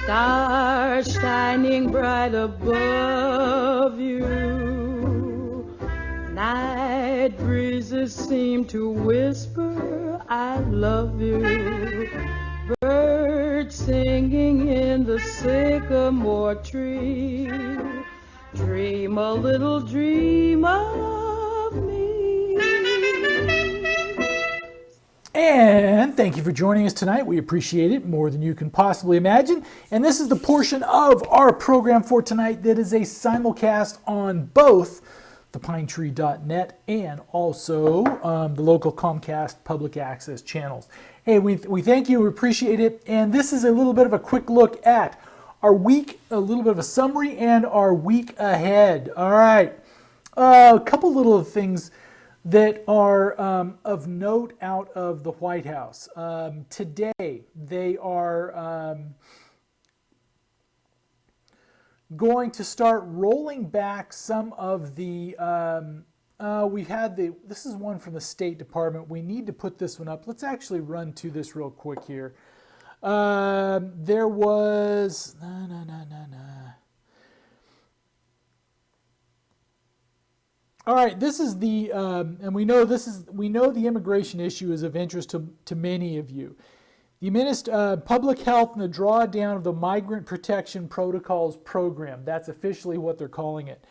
Stars shining bright above you. Night breezes seem to whisper, I love you. Birds singing in the sycamore tree. Dream a little dream of me. And thank you for joining us tonight. We appreciate it more than you can possibly imagine. And this is the portion of our program for tonight that is a simulcast on both thepinetree.net and also the local Comcast public access channels. Hey, we thank you, we appreciate it. And this is a little bit of a quick look at our week, a little bit of a summary, and our week ahead. All right, a couple little things that are of note out of the White House. Today, they are going to start rolling back some of the, this is one from the State Department. We need to put this one up. Let's actually run to this real quick here. There was, All right, this is the, and we know the immigration issue is of interest to many of you. The Public Health and the drawdown of the Migrant Protection Protocols Program. That's officially what they're calling it.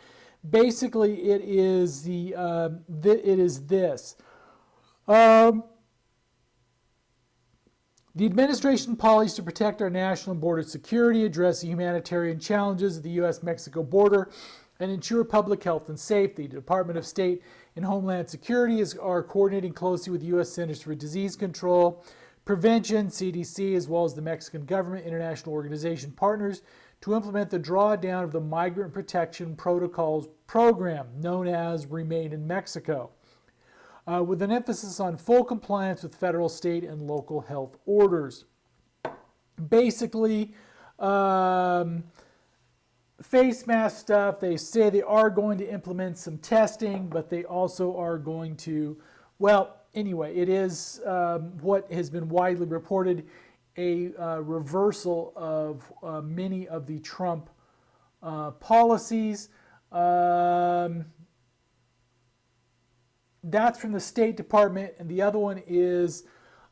Basically, it is this. The administration policies to protect our national border security, address the humanitarian challenges of the U.S.-Mexico border, and ensure public health and safety. The Department of State and Homeland Security are coordinating closely with the U.S. Centers for Disease Control, Prevention, CDC, as well as the Mexican government, international organization partners to implement the drawdown of the Migrant Protection Protocols Program, known as Remain in Mexico, with an emphasis on full compliance with federal, state, and local health orders. Basically, face mask stuff, they say they are going to implement some testing, but they also are going to, well, anyway, it is what has been widely reported, a reversal of many of the Trump policies. That's from the State Department, and the other one is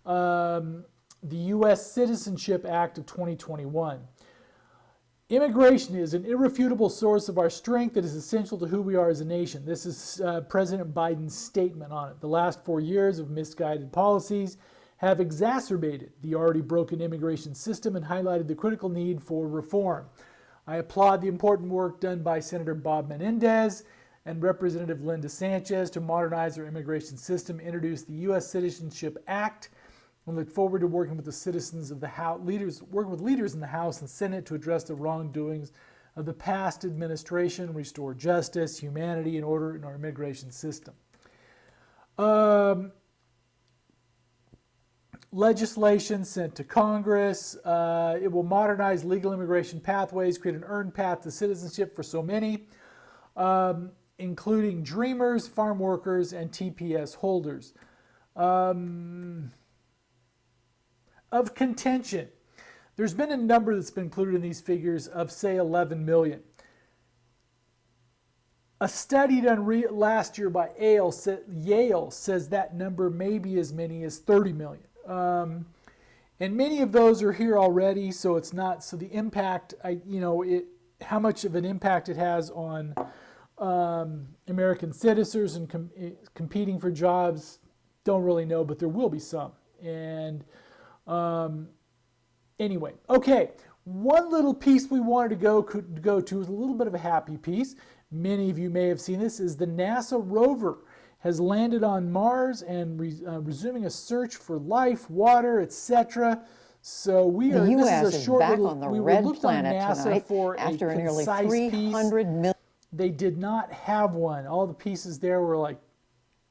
the Us Citizenship Act of 2021. Immigration is an irrefutable source of our strength that is essential to who we are as a nation. This is President Biden's statement on it. The last 4 years of misguided policies have exacerbated the already broken immigration system and highlighted the critical need for reform. I applaud the important work done by Senator Bob Menendez and Representative Linda Sanchez to modernize our immigration system, introduce the U.S. Citizenship Act, and look forward to working with the citizens of the House, working with leaders in the House and Senate to address the wrongdoings of the past administration, restore justice, humanity, and order in our immigration system. Legislation sent to Congress. It will modernize legal immigration pathways, create an earned path to citizenship for so many, including dreamers, farm workers, and TPS holders. Of contention, there's been a number that's been included in these figures of, say, 11 million. A study done last year by Yale says that number may be as many as 30 million. And many of those are here already, so it's not, so the impact, how much of an impact it has on American citizens and competing for jobs, don't really know, but there will be some. And anyway, okay, one little piece we wanted to go to is a little bit of a happy piece. Many of you may have seen this, is the NASA Rover has landed on Mars and resuming a search for life, water, etc. So we are. The U.S. this is a short back little, on the we red looked planet on NASA tonight for after a nearly concise 300 piece. million. They did not have one. All the pieces there were like,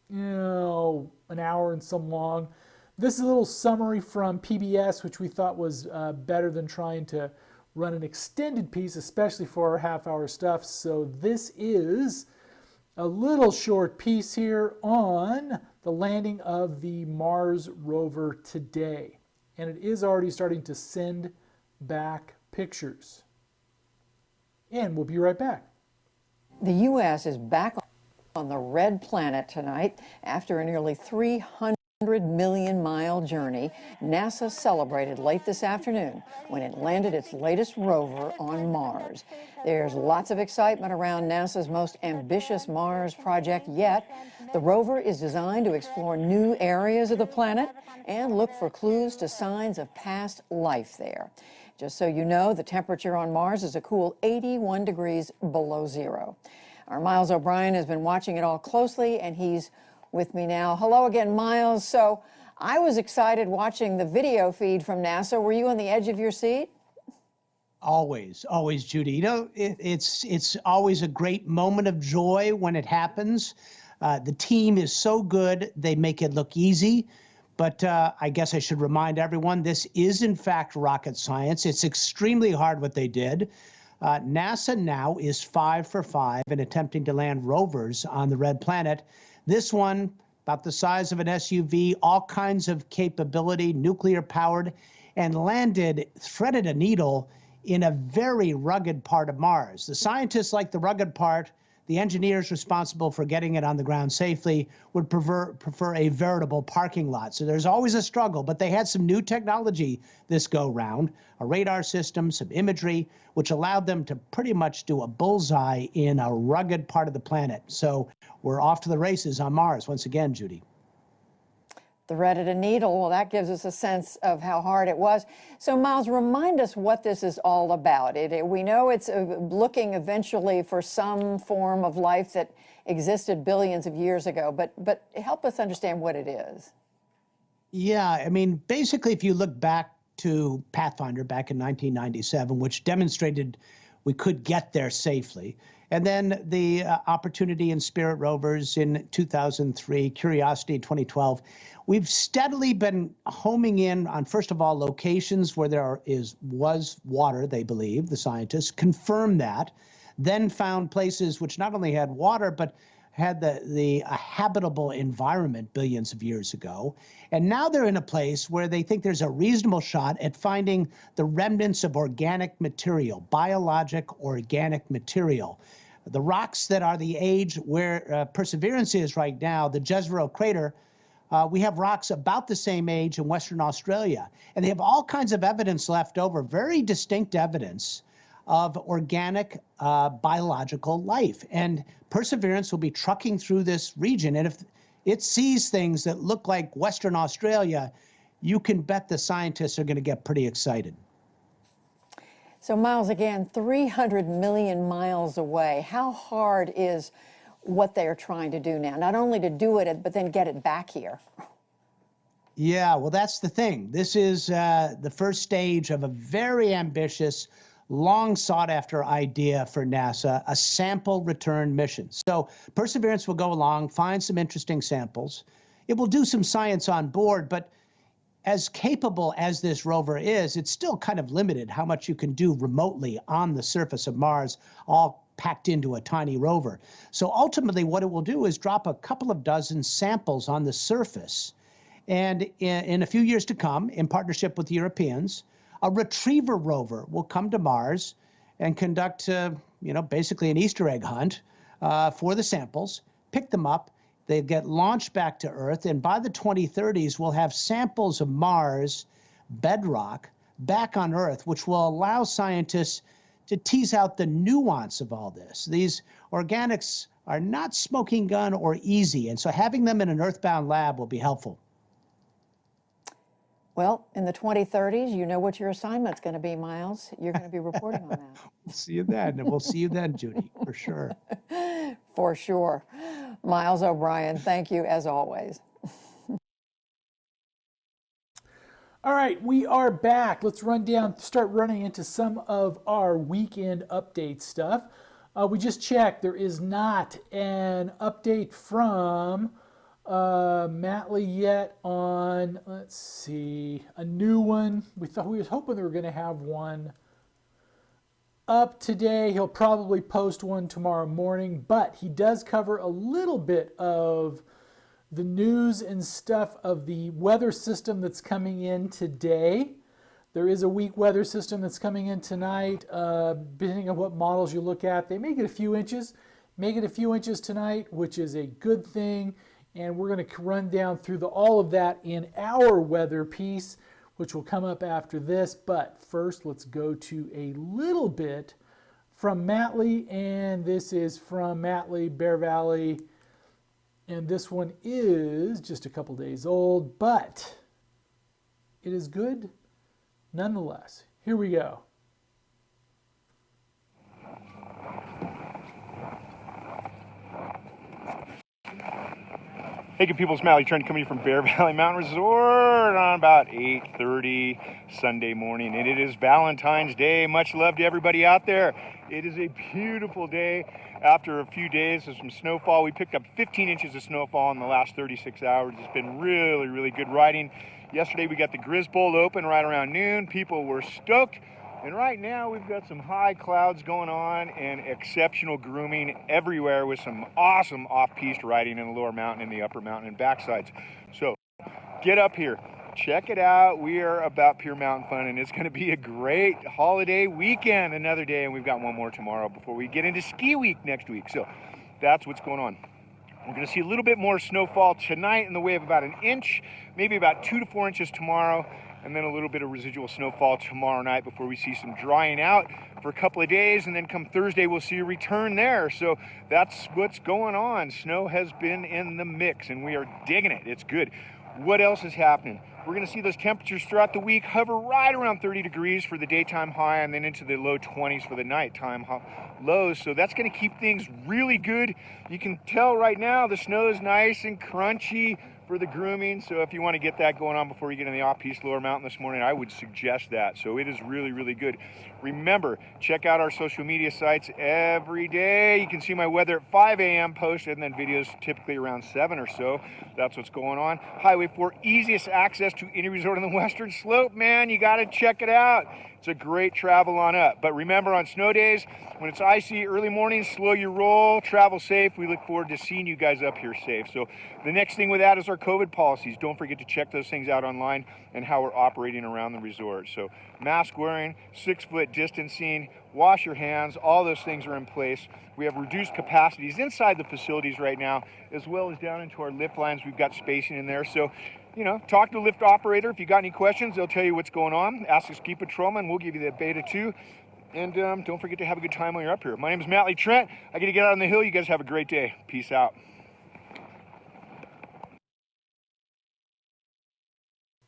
an hour and some long. This is a little summary from PBS, which we thought was better than trying to run an extended piece, especially for our half-hour stuff. So this is a little short piece here on the landing of the Mars rover today. And it is already starting to send back pictures. And we'll be right back. The U.S. is back on the red planet tonight after a nearly 300-million-mile journey. NASA celebrated late this afternoon when it landed its latest rover on Mars. There's lots of excitement around NASA's most ambitious Mars project yet. The rover is designed to explore new areas of the planet and look for clues to signs of past life there. Just so you know, the temperature on Mars is a cool 81 degrees below zero. Our Miles O'Brien has been watching it all closely, and he's with me now. Hello again, Miles. So I was excited watching the video feed from NASA. Were you on the edge of your seat? Always, always, Judy. You know, it's always a great moment of joy when it happens. The team is so good, they make it look easy. But I guess I should remind everyone, this is in fact rocket science. It's extremely hard what they did. NASA now is 5 for 5 in attempting to land rovers on the red planet. This one, about the size of an SUV, all kinds of capability, nuclear powered, and threaded a needle in a very rugged part of Mars. The scientists like the rugged part. The engineers responsible for getting it on the ground safely would prefer a veritable parking lot. So there's always a struggle, but they had some new technology this go round, a radar system, some imagery, which allowed them to pretty much do a bullseye in a rugged part of the planet. So we're off to the races on Mars once again, Judy. Threaded a needle. Well, that gives us a sense of how hard it was. So, Miles, remind us what this is all about. We know it's looking eventually for some form of life that existed billions of years ago, but help us understand what it is. Yeah, I mean, basically, if you look back to Pathfinder back in 1997, which demonstrated we could get there safely, and then the Opportunity and Spirit rovers in 2003, Curiosity in 2012, we've steadily been homing in on, first of all, locations where there was water, they believe, the scientists confirmed that, then found places which not only had water, but had a habitable environment billions of years ago. And now they're in a place where they think there's a reasonable shot at finding the remnants of organic material, biologic organic material. The rocks that are the age where Perseverance is right now, the Jezero crater, we have rocks about the same age in Western Australia. And they have all kinds of evidence left over, very distinct evidence of organic biological life. And Perseverance will be trucking through this region. And if it sees things that look like Western Australia, you can bet the scientists are going to get pretty excited. So, Miles, again, 300 million miles away. How hard is what they are trying to do now? Not only to do it, but then get it back here. Yeah, well, that's the thing. This is the first stage of a very ambitious, long sought after idea for NASA, a sample return mission. So Perseverance will go along, find some interesting samples. It will do some science on board, but as capable as this rover is, it's still kind of limited how much you can do remotely on the surface of Mars, all packed into a tiny rover. So ultimately what it will do is drop a couple of dozen samples on the surface. And in a few years to come, in partnership with the Europeans, a retriever rover will come to Mars and conduct, basically an Easter egg hunt for the samples, pick them up. They get launched back to Earth, and by the 2030s, we'll have samples of Mars bedrock back on Earth, which will allow scientists to tease out the nuance of all this. These organics are not smoking gun or easy, and so having them in an Earthbound lab will be helpful. Well, in the 2030s, you know what your assignment's going to be, Miles. You're going to be reporting on that. We'll see you then, and we'll see you then, Judy, for sure. For sure. Miles O'Brien, thank you as always. All right, we are back. Let's start running into some of our weekend update stuff. We just checked. There is not an update from Matley yet on, let's see, a new one. We was hoping they were going to have one up today. He'll probably post one tomorrow morning, but he does cover a little bit of the news and stuff of the weather system that's coming in today. There is a weak weather system that's coming in tonight. Depending on what models you look at, they may get a few inches. May get a few inches tonight, which is a good thing. And we're going to run down through all of that in our weather piece, which will come up after this. But first, let's go to a little bit from Matley. And this is from Matley, Bear Valley. And this one is just a couple days old, but it is good nonetheless. Here we go. Hey, good people, it's Mally Trent coming from Bear Valley Mountain Resort on about 8:30 Sunday morning. And it is Valentine's Day. Much love to everybody out there. It is a beautiful day. After a few days of some snowfall, we picked up 15 inches of snowfall in the last 36 hours. It's been really, really good riding. Yesterday we got the Grizz Bowl open right around noon. People were stoked. And right now we've got some high clouds going on and exceptional grooming everywhere with some awesome off-piste riding in the lower mountain and the upper mountain and backsides. So get up here, check it out. We are about pure mountain fun, and it's going to be a great holiday weekend another day, and we've got one more tomorrow before we get into ski week next week. So that's what's going on. We're going to see a little bit more snowfall tonight in the way of about an inch, maybe about 2 to 4 inches tomorrow, and then a little bit of residual snowfall tomorrow night before we see some drying out for a couple of days, and then come Thursday we'll see a return there. So that's what's going on. Snow has been in the mix, and we are digging it. It's good. What else is happening? We're going to see those temperatures throughout the week hover right around 30 degrees for the daytime high, and then into the low 20s for the nighttime lows. So that's going to keep things really good. You can tell right now the snow is nice and crunchy for the grooming. So if you want to get that going on before you get in the off-piste lower mountain this morning, I would suggest that. So it is really, really good. Remember, check out our social media sites every day. You can see my weather at 5 a.m. posted, and then videos typically around 7 or so. That's what's going on. Highway 4, easiest access to any resort on the western slope, man. You got to check it out. It's a great travel on up. But remember, on snow days, when it's icy early mornings, slow your roll, travel safe. We look forward to seeing you guys up here safe. So the next thing with that is our COVID policies. Don't forget to check those things out online and how we're operating around the resort. So mask wearing, 6-foot distancing, wash your hands, all those things are in place. We have reduced capacities inside the facilities right now, as well as down into our lift lines. We've got spacing in there. So, you know, talk to the lift operator. If you got any questions, they'll tell you what's going on. Ask the ski patrolman, we'll give you the beta too. And don't forget to have a good time when you're up here. My name is Matley Trent. I got to get out on the hill. You guys have a great day. Peace out.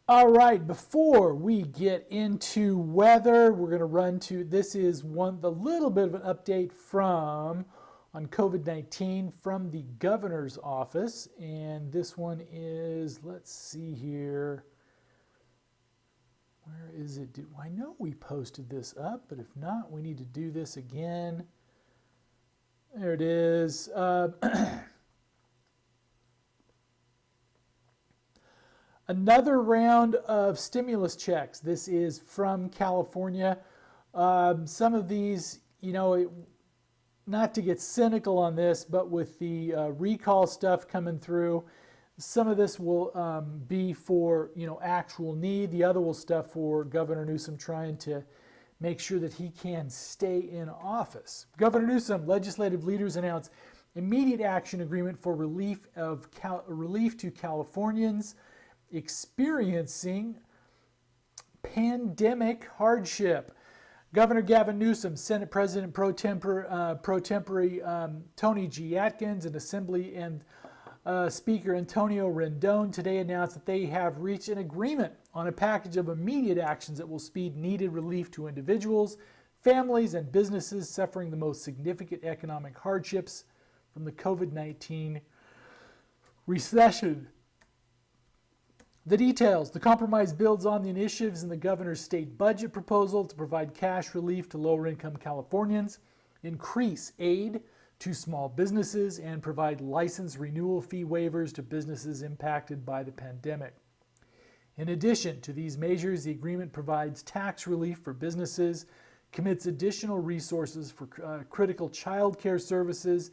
All right, before we get into weather, we're going to run to, this is the little bit of an update on COVID-19 from the governor's office. And this one is, let's see here. Where is it? I know we posted this up, but if not, we need to do this again. There it is. Another round of stimulus checks. This is from California. Some of these, you know, not to get cynical on this, but with the recall stuff coming through, some of this will be for, you know, actual need. The other will stuff for Governor Newsom trying to make sure that he can stay in office. Governor Newsom, legislative leaders announce immediate action agreement for relief to Californians experiencing pandemic hardship. Governor Gavin Newsom, Senate President pro tempore Tony G. Atkins, and Assembly and Speaker Antonio Rendon today announced that they have reached an agreement on a package of immediate actions that will speed needed relief to individuals, families, and businesses suffering the most significant economic hardships from the COVID-19 recession. The details. The compromise builds on the initiatives in the governor's state budget proposal to provide cash relief to lower-income Californians, increase aid to small businesses, and provide license renewal fee waivers to businesses impacted by the pandemic. In addition to these measures, the agreement provides tax relief for businesses, commits additional resources for critical child care services,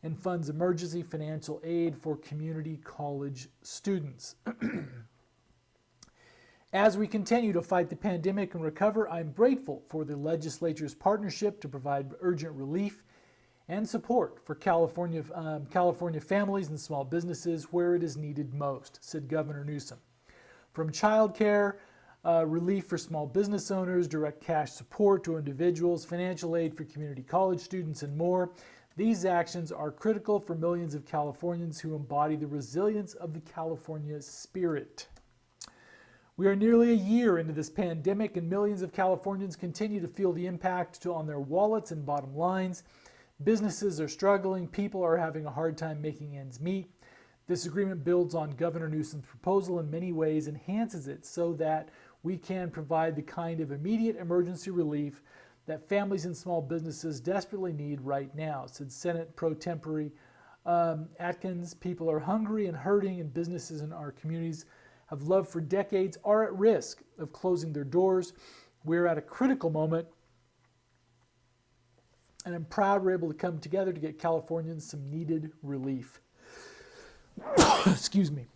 and funds emergency financial aid for community college students. As we continue to fight the pandemic and recover, I'm grateful for the legislature's partnership to provide urgent relief and support for California families and small businesses where it is needed most, said Governor Newsom. From child care, relief for small business owners, direct cash support to individuals, financial aid for community college students, and more, these actions are critical for millions of Californians who embody the resilience of the California spirit. We are nearly a year into this pandemic, and millions of Californians continue to feel the impact on their wallets and bottom lines. Businesses are struggling. People are having a hard time making ends meet. This agreement builds on Governor Newsom's proposal in many ways, enhances it so that we can provide the kind of immediate emergency relief that families and small businesses desperately need right now, said Senate Pro Tempore Atkins. People are hungry and hurting, and businesses in our communities have loved for decades are at risk of closing their doors. We're at a critical moment, and I'm proud we're able to come together to get Californians some needed relief. Excuse me.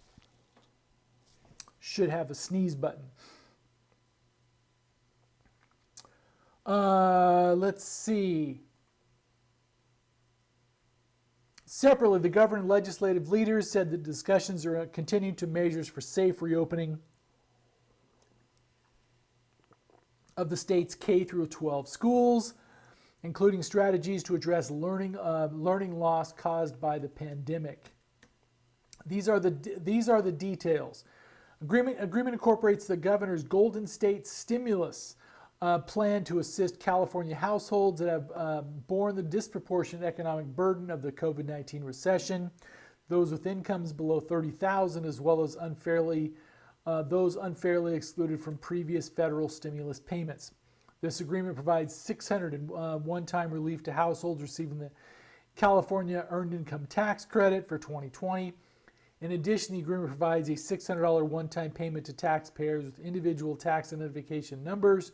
Should have a sneeze button. Let's see. Separately, the governor and legislative leaders said that discussions are continuing to measures for safe reopening of the state's K through 12 schools, including strategies to address learning loss caused by the pandemic. These are the details. Agreement incorporates the governor's Golden State stimulus plan to assist California households that have borne the disproportionate economic burden of the COVID-19 recession, those with incomes below $30,000, as well as those unfairly excluded from previous federal stimulus payments. This agreement provides $600 one-time relief to households receiving the California Earned Income Tax Credit for 2020. In addition, the agreement provides a $600 one-time payment to taxpayers with individual tax identification numbers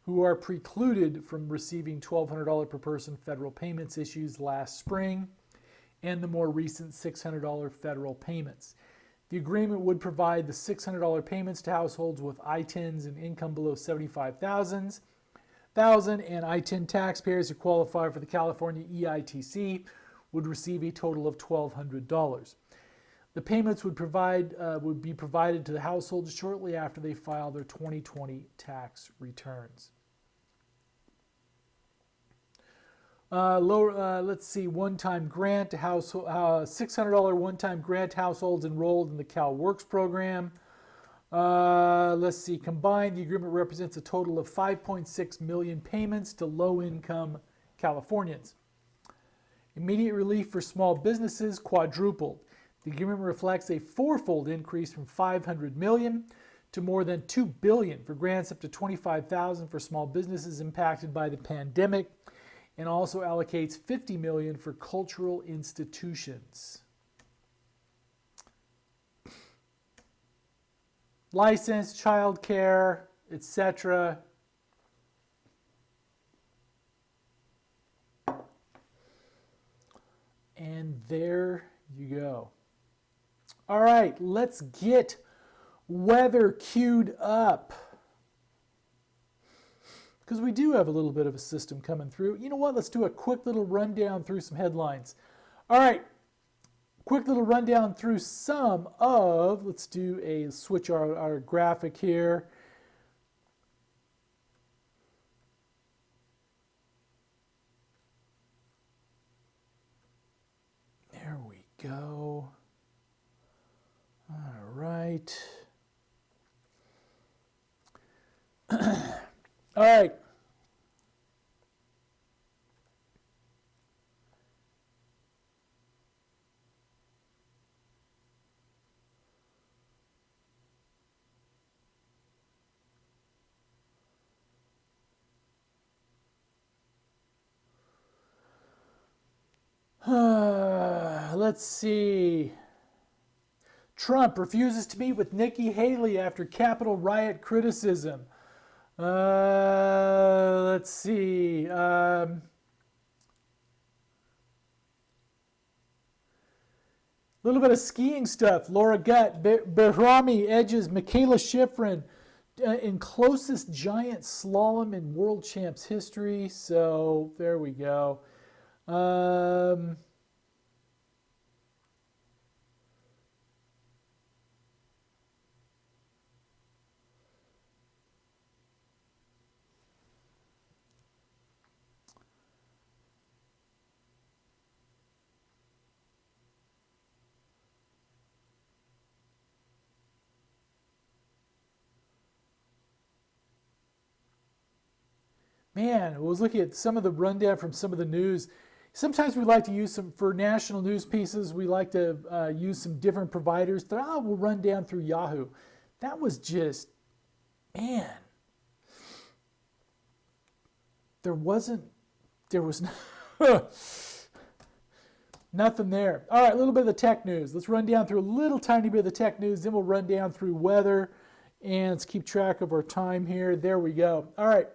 who are precluded from receiving $1,200 per person federal payments issued last spring and the more recent $600 federal payments. The agreement would provide the $600 payments to households with I-10s and income below $75,000 and I-10 taxpayers who qualify for the California EITC would receive a total of $1,200. The payments would be provided to the households shortly after they file their 2020 tax returns. Let's see, one-time grant to household, $600 one-time grant to households enrolled in the CalWorks program. Let's see, combined, the agreement represents a total of 5.6 million payments to low-income Californians. Immediate relief for small businesses quadrupled. The agreement reflects a fourfold increase from $500 million to more than $2 billion for grants up to $25,000 for small businesses impacted by the pandemic, and also allocates $50 million for cultural institutions. License, child care, etc. And there you go. All right, let's get weather queued up, because we do have a little bit of a system coming through. You know what? Let's do a quick little rundown through some headlines. All right, quick little rundown through some of, let's do a switch our graphic here. There we go. All right. All right. Let's see. Trump refuses to meet with Nikki Haley after Capitol riot criticism. Let's see. Little bit of skiing stuff. Laura Gutt, Behrami edges Michaela Schifrin in closest giant slalom in world champs history. So there we go. Man, I was looking at some of the rundown from some of the news. Sometimes we like to use some, for national news pieces, we like to use some different providers. We'll run down through Yahoo. That was just, man. There was nothing there. All right, a little bit of the tech news. Let's run down through a little tiny bit of the tech news, then we'll run down through weather, and let's keep track of our time here. There we go. All right.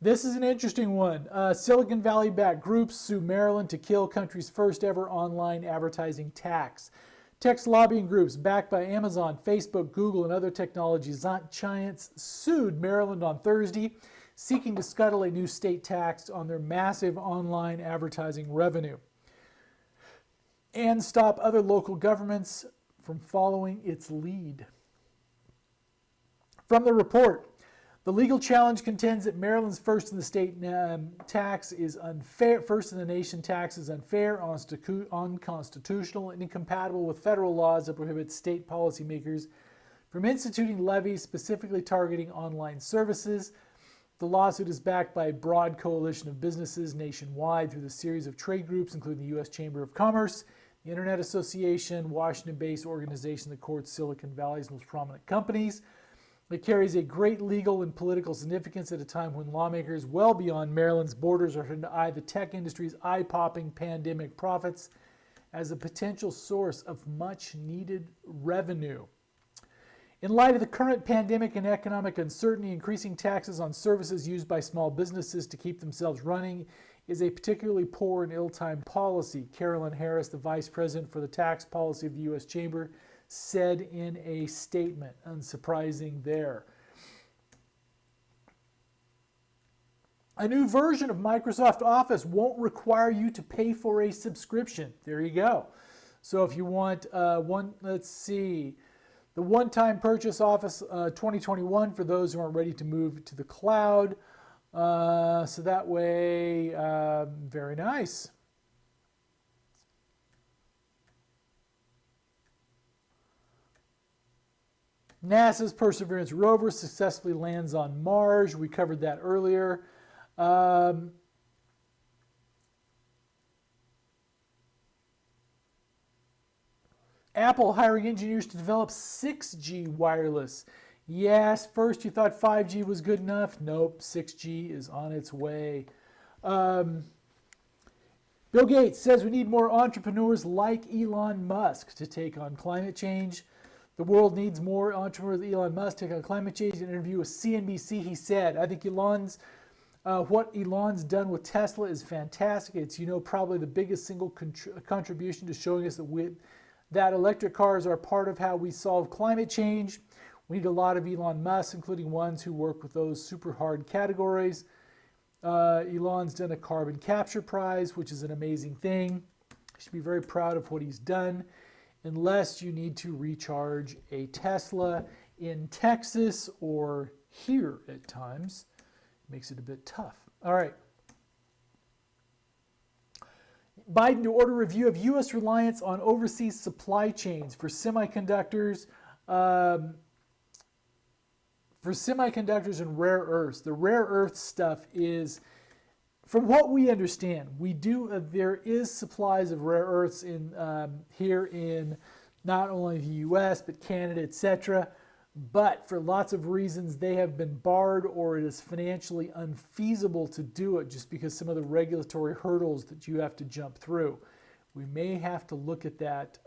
This is an interesting one. Silicon Valley-backed groups sue Maryland to kill country's first ever online advertising tax. Text lobbying groups backed by Amazon, Facebook, Google, and other technology giants sued Maryland on Thursday, seeking to scuttle a new state tax on their massive online advertising revenue and stop other local governments from following its lead. From the report, the legal challenge contends that Maryland's first in the state tax is unfair. First in the nation tax is unfair, unconstitutional, and incompatible with federal laws that prohibit state policymakers from instituting levies specifically targeting online services. The lawsuit is backed by a broad coalition of businesses nationwide through the series of trade groups, including the U.S. Chamber of Commerce, the Internet Association, Washington-based organization that courts Silicon Valley's most prominent companies. It carries a great legal and political significance at a time when lawmakers well beyond Maryland's borders are trying to eye the tech industry's eye-popping pandemic profits as a potential source of much-needed revenue. In light of the current pandemic and economic uncertainty, increasing taxes on services used by small businesses to keep themselves running is a particularly poor and ill-timed policy, Carolyn Harris, the vice president for the tax policy of the U.S. Chamber, said in a statement. Unsurprising there. A new version of Microsoft Office won't require you to pay for a subscription. There you go. So if you want let's see, the one-time purchase Office 2021 for those who aren't ready to move to the cloud. So that way, very nice. NASA's Perseverance rover successfully lands on Mars. We covered that earlier. Apple hiring engineers to develop 6G wireless. Yes, first you thought 5G was good enough. Nope, 6G is on its way. Bill Gates says we need more entrepreneurs like Elon Musk to take on climate change. The world needs more entrepreneurs like Elon Musk to take on climate change. In an interview with CNBC, he said, I think what Elon's done with Tesla is fantastic. It's, probably the biggest single contribution to showing us that electric cars are part of how we solve climate change. We need a lot of Elon Musk, including ones who work with those super hard categories. Elon's done a carbon capture prize, which is an amazing thing. You should be very proud of what he's done. Unless you need to recharge a Tesla in Texas or here at times. It makes it a bit tough. All right. Biden to order review of U.S. reliance on overseas supply chains for semiconductors. And rare earths. The rare earth stuff is, from what we understand, there is supplies of rare earths in here in not only the U.S. but Canada, etc. But for lots of reasons, they have been barred, or it is financially unfeasible to do it, just because some of the regulatory hurdles that you have to jump through. We may have to look at that.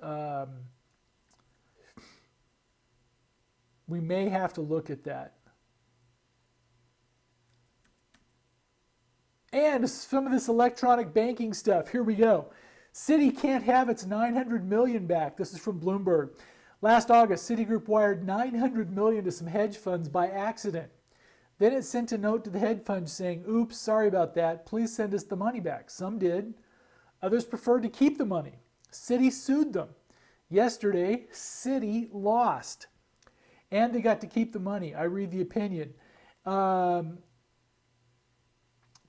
We may have to look at that. And some of this electronic banking stuff. Here we go. Citi can't have its $900 million back. This is from Bloomberg. Last August, Citigroup wired $900 million to some hedge funds by accident. Then it sent a note to the hedge fund saying, oops, sorry about that. Please send us the money back. Some did. Others preferred to keep the money. Citi sued them. Yesterday, Citi lost. And they got to keep the money. I read the opinion.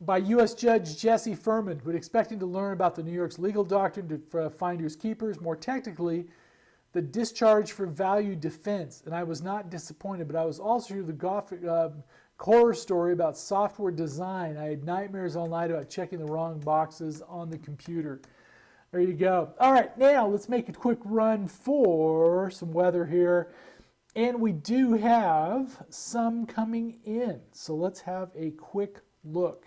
By U.S. Judge Jesse Furman, who expecting to learn about the New York's legal doctrine for finders keepers, more technically, the discharge for value defense. And I was not disappointed, but I was also through the Gothic horror story about software design. I had nightmares all night about checking the wrong boxes on the computer. There you go. All right, now let's make a quick run for some weather here. And we do have some coming in. So let's have a quick look.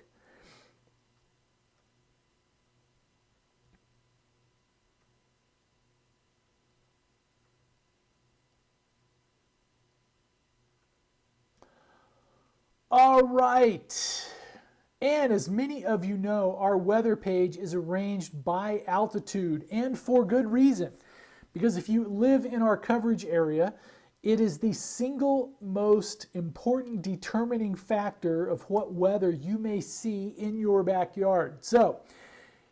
All right, and as many of you know, our weather page is arranged by altitude, and for good reason. Because if you live in our coverage area, it is the single most important determining factor of what weather you may see in your backyard. So,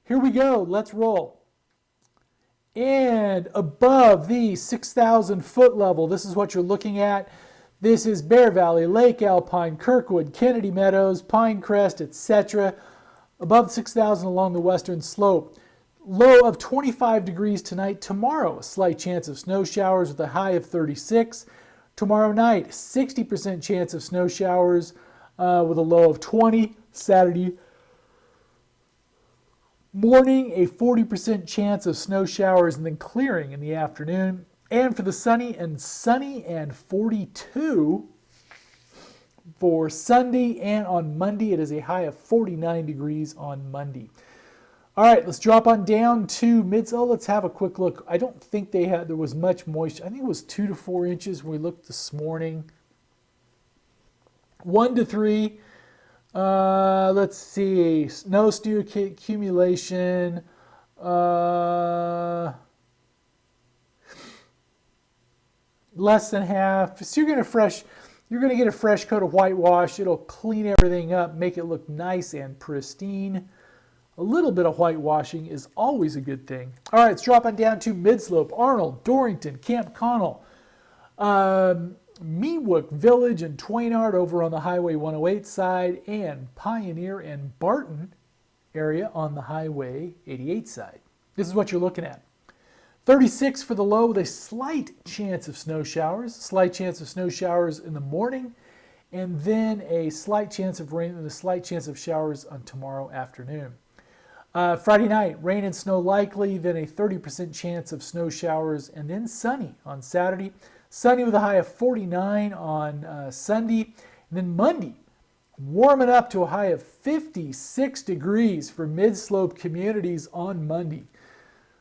here we go, let's roll. And above the 6,000 foot level, this is what you're looking at. This is Bear Valley, Lake Alpine, Kirkwood, Kennedy Meadows, Pinecrest, etc. Above 6,000 along the western slope. Low of 25 degrees tonight. Tomorrow, a slight chance of snow showers with a high of 36. Tomorrow night, 60% chance of snow showers with a low of 20. Saturday morning, a 40% chance of snow showers and then clearing in the afternoon. And for the sunny and 42 for Sunday, and on Monday it is a high of 49 degrees on Monday. All right, let's drop on down to let's have a quick look. I don't think there was much moisture. I think it was 2 to 4 inches when we looked this morning. 1 to 3. Let's see. No dew accumulation. Less than half. So you're going to get a fresh coat of whitewash. It'll clean everything up, make it look nice and pristine. A little bit of whitewashing is always a good thing. All right, let's drop on down to Midslope, Arnold, Dorrington, Camp Connell, Meewook Village and Twainard over on the Highway 108 side, and Pioneer and Barton area on the Highway 88 side. This is what you're looking at. 36 for the low with a slight chance of snow showers. Slight chance of snow showers in the morning, and then a slight chance of rain and a slight chance of showers on tomorrow afternoon. Friday night, rain and snow likely, then a 30% chance of snow showers, and then sunny on Saturday. Sunny with a high of 49 on Sunday. And then Monday, warming up to a high of 56 degrees for mid-slope communities on Monday.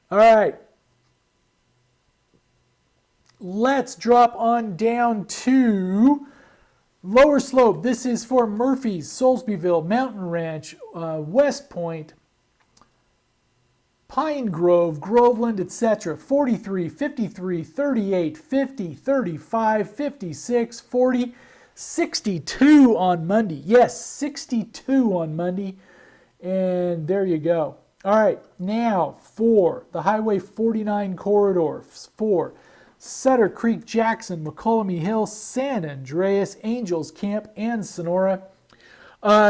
All right. Let's drop on down to lower slope. This is for Murphy's, Soulsbyville, Mountain Ranch, West Point, Pine Grove, Groveland, etc. 43, 53, 38, 50, 35, 56, 40, 62 on Monday. Yes, 62 on Monday. And there you go. All right, now for the Highway 49 corridor for Sutter Creek, Jackson, McCollum Hill, San Andreas, Angels Camp, and Sonora.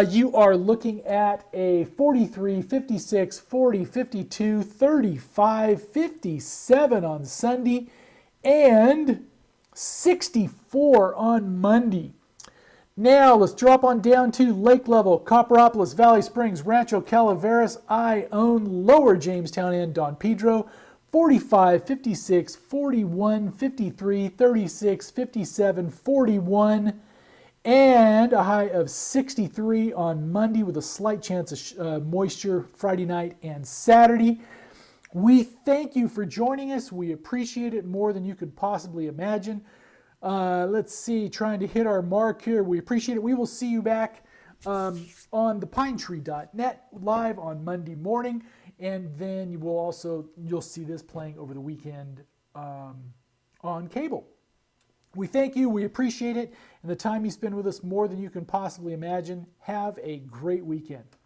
You are looking at a 43, 56, 40, 52, 35, 57 on Sunday, and 64 on Monday. Now let's drop on down to lake level, Copperopolis, Valley Springs, Rancho Calaveras, Ione, Lower Jamestown, and Don Pedro. 45, 56, 41, 53, 36, 57, 41, and a high of 63 on Monday with a slight chance of moisture Friday night and Saturday. We thank you for joining us. We appreciate it more than you could possibly imagine. Let's see, trying to hit our mark here. We appreciate it. We will see you back on thepinetree.net live on Monday morning, and then you'll see this playing over the weekend on cable. We thank you, we appreciate it, and the time you spend with us more than you can possibly imagine. Have a great weekend.